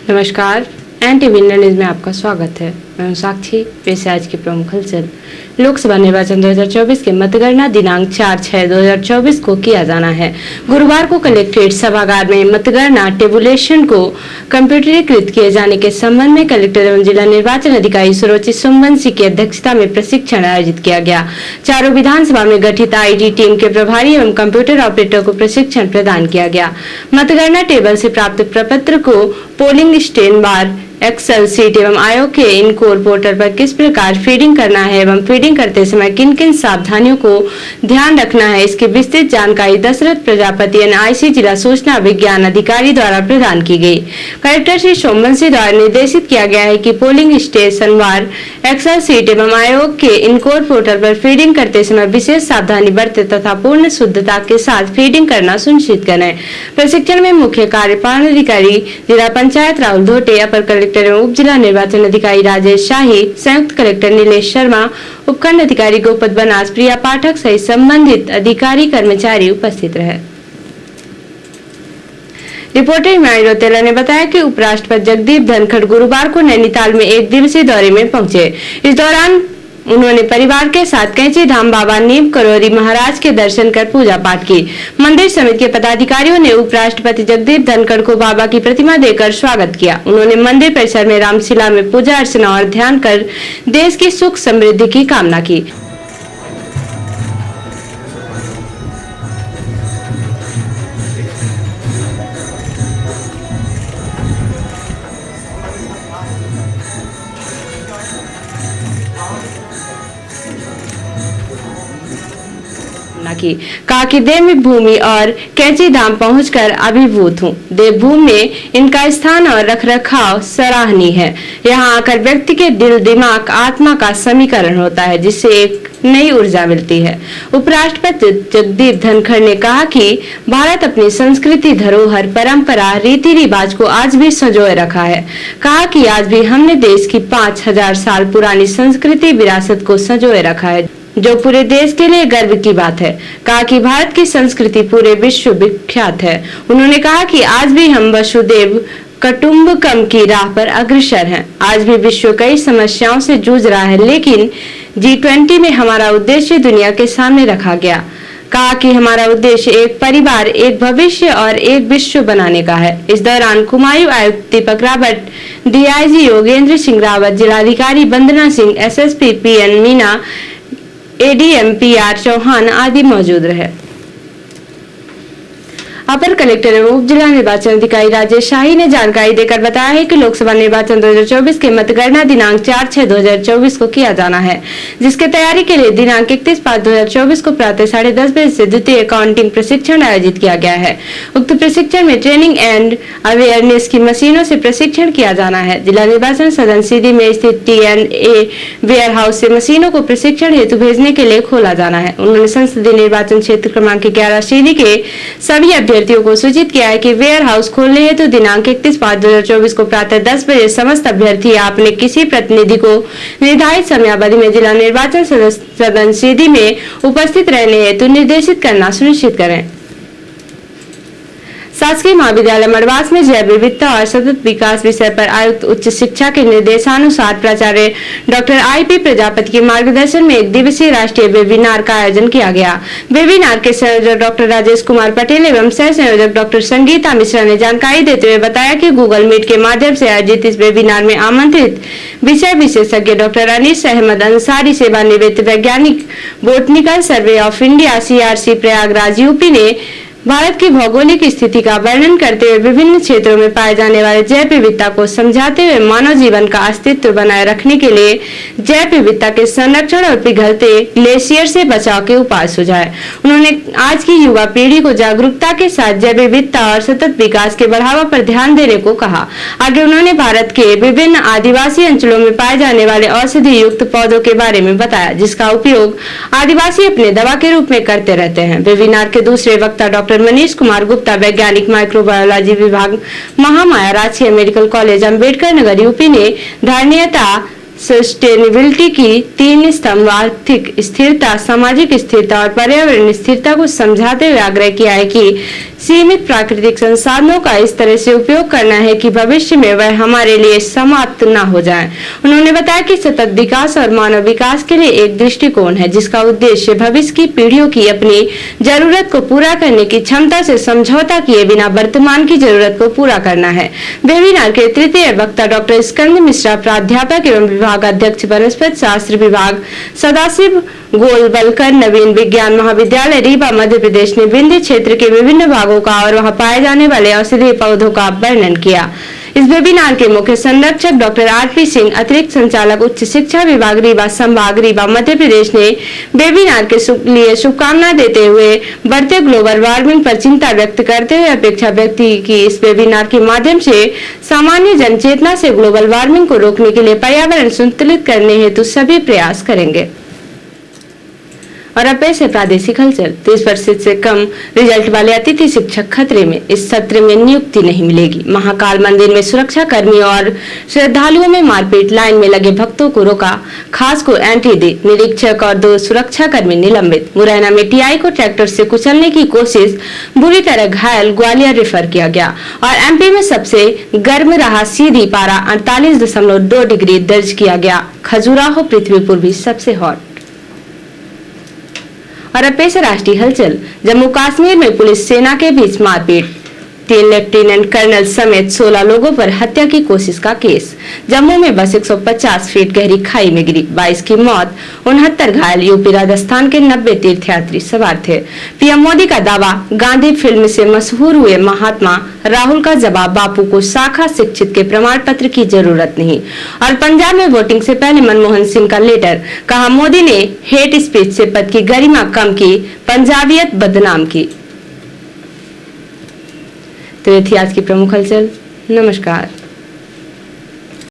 नमस्कार, NTV India news में आपका स्वागत है। मैं हूं साक्षी। पेश है आज की प्रमुख हलचल। लोकसभा निर्वाचन 2024 के मतगणना दिनांक 4/6/2024 को किया जाना है। गुरुवार को कलेक्ट्रेट सभागार में मतगणना टेबुलेशन को कंप्यूटरीकृत किए जाने के संबंध में कलेक्टर एवं जिला निर्वाचन अधिकारी सुरुचि सुमवंशी की अध्यक्षता में प्रशिक्षण आयोजित किया गया। चारों विधानसभा में गठित आईटी टीम के प्रभारी एवं कंप्यूटर ऑपरेटर को प्रशिक्षण प्रदान किया गया। मतगणना टेबल से प्राप्त प्रपत्र को पोलिंग स्टेशन बार एक्सेल सीट एवं आयोग के इनकोर पोर्टल पर किस प्रकार फीडिंग करना है एवं फीडिंग करते समय किन किन सावधानियों को ध्यान रखना है, इसकी विस्तृत जानकारी दशरथ प्रजापति एनआईसी जिला सूचना विज्ञान अधिकारी द्वारा प्रदान की गई। कलेक्टर श्री सोमवंशी द्वारा निर्देशित किया गया है कि पोलिंग स्टेशन वार एक्सेल सीट एवं आयोग के इनकोर पोर्टल पर फीडिंग करते समय विशेष सावधानी बरते तथा पूर्ण शुद्धता के साथ फीडिंग करना सुनिश्चित करें। प्रशिक्षण में मुख्य कार्यपालन अधिकारी जिला पंचायत राहुल धोटे, अपर कलेक्टर एवं उप जिला निर्वाचन अधिकारी राजेश शाही, संयुक्त कलेक्टर नीलेश शर्मा, उपखंड अधिकारी गोपद बनास, प्रिया पाठक सहित संबंधित अधिकारी कर्मचारी उपस्थित रहे। रिपोर्टर हिमायत रौतेला ने बताया कि उपराष्ट्रपति जगदीप धनखड़ गुरुवार को नैनीताल में एक दिवसीय दौरे में पहुंचे। इस दौरान उन्होंने परिवार के साथ कैंची धाम बाबा नीम करोरी महाराज के दर्शन कर पूजा पाठ की। मंदिर समिति के पदाधिकारियों ने उपराष्ट्रपति जगदीप धनखड़ को बाबा की प्रतिमा देकर स्वागत किया। उन्होंने मंदिर परिसर में रामशिला में पूजा अर्चना और ध्यान कर देश की सुख समृद्धि की कामना की। कहा कि देवभूमि और कैंची धाम पहुंचकर अभिभूत हूँ। देवभूमि में इनका स्थान और रखरखाव सराहनीय है। यहाँ आकर व्यक्ति के दिल, दिमाग, आत्मा का समीकरण होता है, जिससे एक नई ऊर्जा मिलती है। उपराष्ट्रपति जगदीप धनखड़ ने कहा कि भारत अपनी संस्कृति, धरोहर, परंपरा, रीति रिवाज को आज भी संजोए रखा है। कहा कि आज भी हमने देश की 5000 साल पुरानी संस्कृति विरासत को संजोए रखा है, जो पूरे देश के लिए गर्व की बात है। कहा कि भारत की संस्कृति पूरे विश्व विख्यात है। उन्होंने कहा कि आज भी हम वसुदेव कुटुंबकम की राह पर अग्रसर हैं। आज भी विश्व कई समस्याओं से जूझ रहा है, लेकिन G20 में हमारा उद्देश्य दुनिया के सामने रखा गया। कहा कि हमारा उद्देश्य एक परिवार, एक भविष्य और एक विश्व बनाने का है। इस दौरान कुमायूं आयुक्त दीपक रावत, डीआईजी योगेंद्र सिंह रावत, जिलाधिकारी Vandana Singh, SSP PN Meena, ADM PR Chauhan आदि मौजूद रहे। अपर कलेक्टर एवं उप जिला निर्वाचन अधिकारी राजेश शाही ने जानकारी देकर बताया है कि लोकसभा निर्वाचन 2024 के मतगणना दिनांक 4/6/2024 को किया जाना है, जिसके तैयारी के लिए दिनांक 31/5/2024 को प्रातः 10:30 बजे से द्वितीय काउंटिंग प्रशिक्षण आयोजित किया गया है। उक्त प्रशिक्षण में ट्रेनिंग एंड अवेयरनेस की मशीनों से प्रशिक्षण किया जाना है। जिला निर्वाचन सदन सीधी में स्थित TNA वेयर हाउस से मशीनों को प्रशिक्षण हेतु भेजने के लिए खोला जाना है। उन्होंने संसदीय निर्वाचन क्षेत्र क्रमांक 11 सीधी के सभी अभ्यर्थियों को सूचित किया है कि वेयर हाउस खोलने हेतु दिनांक 31/5/2024 को प्रातः 10 बजे समस्त अभ्यर्थी अपने किसी प्रतिनिधि को निर्धारित समयावधि में जिला निर्वाचन सदन सीधी में उपस्थित रहने हेतु निर्देशित करना सुनिश्चित करें। शासकीय महाविद्यालय मड़वास में जैव विविधता और सतत विकास विषय पर आयुक्त उच्च शिक्षा के निर्देशानुसार प्राचार्य डॉक्टर IP प्रजापति के मार्गदर्शन में एक दिवसीय राष्ट्रीय वेबिनार का आयोजन किया गया। वेबिनार के संयोजक डॉक्टर राजेश कुमार पटेल एवं सह संयोजक डॉक्टर संगीता मिश्रा ने जानकारी देते हुए बताया कि गूगल मीट के माध्यम से आयोजित इस वेबिनार में आमंत्रित विषय विशेषज्ञ डॉक्टर अनीस अहमद अंसारी, सेवानिवृत्त वैज्ञानिक, botanical survey of India CRC Prayagraj UP ने भारत की भौगोलिक स्थिति का वर्णन करते हुए विभिन्न क्षेत्रों में पाए जाने वाले जैव विविधता को समझाते हुए मानव जीवन का अस्तित्व बनाए रखने के लिए जैव विविधता के संरक्षण और पिघलते ग्लेशियर से बचाव के उपाय सुझाए। उन्होंने आज की युवा पीढ़ी को जागरूकता के साथ जैव विविधता और सतत विकास के बढ़ावा पर ध्यान देने को कहा। आगे उन्होंने भारत के विभिन्न आदिवासी अंचलों में पाए जाने वाले औषधि युक्त पौधों के बारे में बताया, जिसका उपयोग आदिवासी अपने दवा के रूप में करते रहते हैं। वेबिनार के दूसरे वक्ता डॉक्टर मनीष कुमार गुप्ता, वैज्ञानिक, माइक्रोबायोलॉजी विभाग, महामाया राजकीय medical college, Ambedkar Nagar UP ने धारणीयता सस्टेनेबिलिटी की 3 स्तंभ आर्थिक स्थिरता, सामाजिक स्थिरता और पर्यावरण स्थिरता को समझाते हुए आग्रह किया है कि सीमित प्राकृतिक संसाधनों का इस तरह से उपयोग करना है कि भविष्य में वह हमारे लिए समाप्त न हो जाए। उन्होंने बताया कि सतत विकास और मानव विकास के लिए एक दृष्टिकोण है जिसका उद्देश्य भविष्य की पीढ़ियों की अपनी जरूरत को पूरा करने की क्षमता से समझौता किए बिना वर्तमान की जरूरत को पूरा करना है। वेबिनार के तृतीय वक्ता डॉक्टर स्कंद मिश्रा, प्राध्यापक एवं विभाग अध्यक्ष वनस्पति शास्त्र विभाग, सदाशिव गोलवलकर, नवीन विज्ञान महाविद्यालय रीवा मध्य प्रदेश ने विंध्य क्षेत्र के विभिन्न भागों का और वहां पाए जाने वाले औषधीय पौधों का वर्णन किया। इस वेबिनार के मुख्य संरक्षक डॉक्टर आरपी सिंह, अतिरिक्त संचालक उच्च शिक्षा विभाग रीवा संभाग रीवा मध्य प्रदेश ने वेबिनार के लिए शुभकामनाएं देते हुए बढ़ते ग्लोबल वार्मिंग पर चिंता व्यक्त करते हुए अपेक्षा व्यक्त की कि इस वेबिनार के माध्यम से सामान्य जनचेतना से ग्लोबल वार्मिंग को रोकने के लिए पर्यावरण संतुलित करने हेतु सभी प्रयास करेंगे। और अब पेश है प्रादेशिक हलचल। 30% से कम रिजल्ट वाले अतिथि शिक्षक खतरे में, इस सत्र में नियुक्ति नहीं मिलेगी। महाकाल मंदिर में सुरक्षा कर्मी और श्रद्धालुओं में मारपीट, लाइन में लगे भक्तों को रोका, खास को एंट्री दी, निरीक्षक और 2 सुरक्षा कर्मी निलंबित। मुरैना में टीआई को ट्रैक्टर से कुचलने की कोशिश, बुरी तरह घायल, ग्वालियर रेफर किया गया। और एमपी में सबसे गर्म रहा सीधी पारा, 48.2 डिग्री दर्ज किया गया। खजुराहो पृथ्वीपुर भी सबसे हॉट। और अब पेश है राष्ट्रीय हलचल। जम्मू कश्मीर में पुलिस सेना के बीच मारपीट, 3 लेफ्टिनेंट कर्नल समेत 16 लोगों पर हत्या की कोशिश का केस। जम्मू में बस 150 फीट गहरी खाई में गिरी, 22 की मौत, 69 घायल। यूपी राजस्थान के 90 तीर्थयात्री सवार थे। पीएम मोदी का दावा, गांधी फिल्म से मशहूर हुए महात्मा। राहुल का जवाब, बापू को शाखा शिक्षित के प्रमाण पत्र की जरूरत नहीं। और पंजाब में वोटिंग से पहले मनमोहन सिंह का लेटर, कहा मोदी ने हेट स्पीच से पद की गरिमा कम की, पंजाबियत बदनाम की। तो ये थी आज की प्रमुख हलचल। नमस्कार।